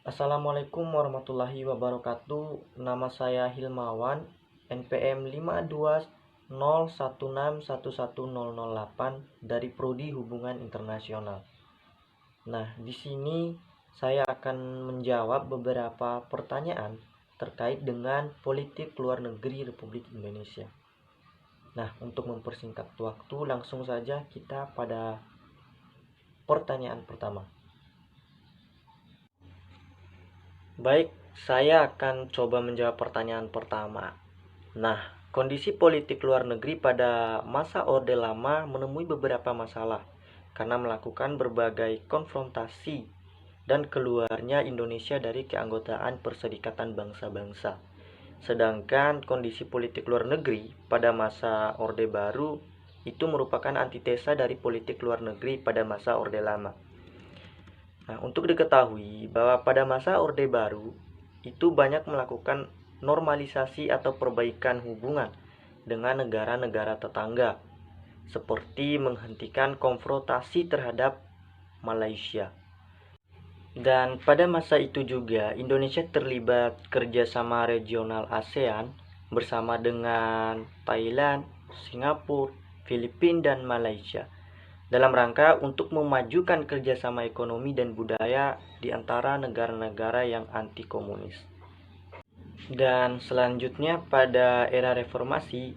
Assalamualaikum warahmatullahi wabarakatuh. Nama saya Hilmawan, NPM 520161611008 dari Prodi Hubungan Internasional. Nah, di sini saya akan menjawab beberapa pertanyaan terkait dengan politik luar negeri Republik Indonesia. Nah, untuk mempersingkat waktu, langsung saja kita pada pertanyaan pertama. Baik, saya akan coba menjawab pertanyaan pertama. Nah, kondisi politik luar negeri pada masa Orde Lama menemui beberapa masalah karena melakukan berbagai konfrontasi dan keluarnya Indonesia dari keanggotaan Perserikatan Bangsa-Bangsa. Sedangkan kondisi politik luar negeri pada masa Orde Baru itu merupakan antitesa dari politik luar negeri pada masa Orde Lama. Nah, untuk diketahui bahwa pada masa Orde Baru itu banyak melakukan normalisasi atau perbaikan hubungan dengan negara-negara tetangga, seperti menghentikan konfrontasi terhadap Malaysia. Dan pada masa itu juga Indonesia terlibat kerjasama regional ASEAN bersama dengan Thailand, Singapura, Filipina, dan Malaysia dalam rangka untuk memajukan kerjasama ekonomi dan budaya di antara negara-negara yang anti komunis. Dan selanjutnya pada era reformasi,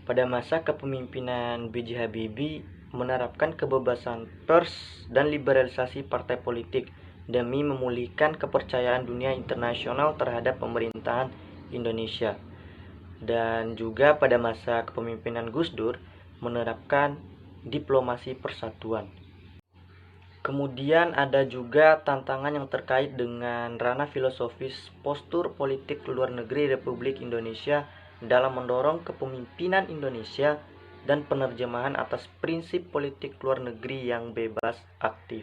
pada masa kepemimpinan B.J. Habibie menerapkan kebebasan pers dan liberalisasi partai politik demi memulihkan kepercayaan dunia internasional terhadap pemerintahan Indonesia. Dan juga pada masa kepemimpinan Gus Dur menerapkan diplomasi persatuan. Kemudian ada juga tantangan yang terkait dengan ranah filosofis postur politik luar negeri Republik Indonesia dalam mendorong kepemimpinan Indonesia dan penerjemahan atas prinsip politik luar negeri yang bebas aktif.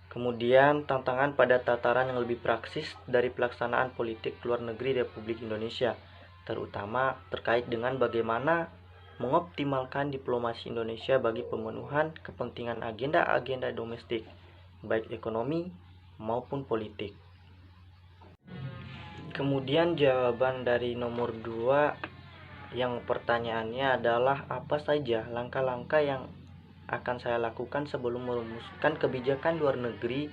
Kemudian tantangan pada tataran yang lebih praksis dari pelaksanaan politik luar negeri Republik Indonesia, terutama terkait dengan bagaimana mengoptimalkan diplomasi Indonesia bagi pemenuhan kepentingan agenda-agenda domestik, baik ekonomi maupun politik. Kemudian jawaban dari nomor 2 yang pertanyaannya adalah apa saja langkah-langkah yang akan saya lakukan sebelum merumuskan kebijakan luar negeri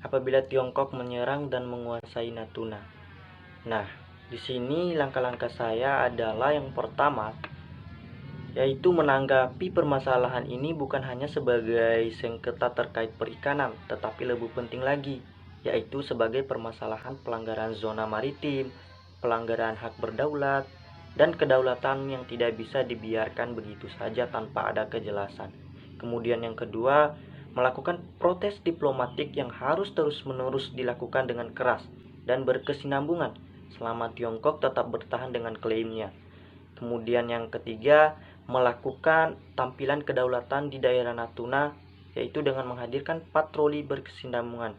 apabila Tiongkok menyerang dan menguasai Natuna. Nah, di sini langkah-langkah saya adalah yang pertama, yaitu menanggapi permasalahan ini bukan hanya sebagai sengketa terkait perikanan, tetapi lebih penting lagi, yaitu sebagai permasalahan pelanggaran zona maritim, pelanggaran hak berdaulat, dan kedaulatan yang tidak bisa dibiarkan begitu saja tanpa ada kejelasan. Kemudian yang kedua, melakukan protes diplomatik yang harus terus-menerus dilakukan dengan keras dan berkesinambungan selama Tiongkok tetap bertahan dengan klaimnya. Kemudian yang ketiga, melakukan tampilan kedaulatan di daerah Natuna, yaitu dengan menghadirkan patroli berkesinambungan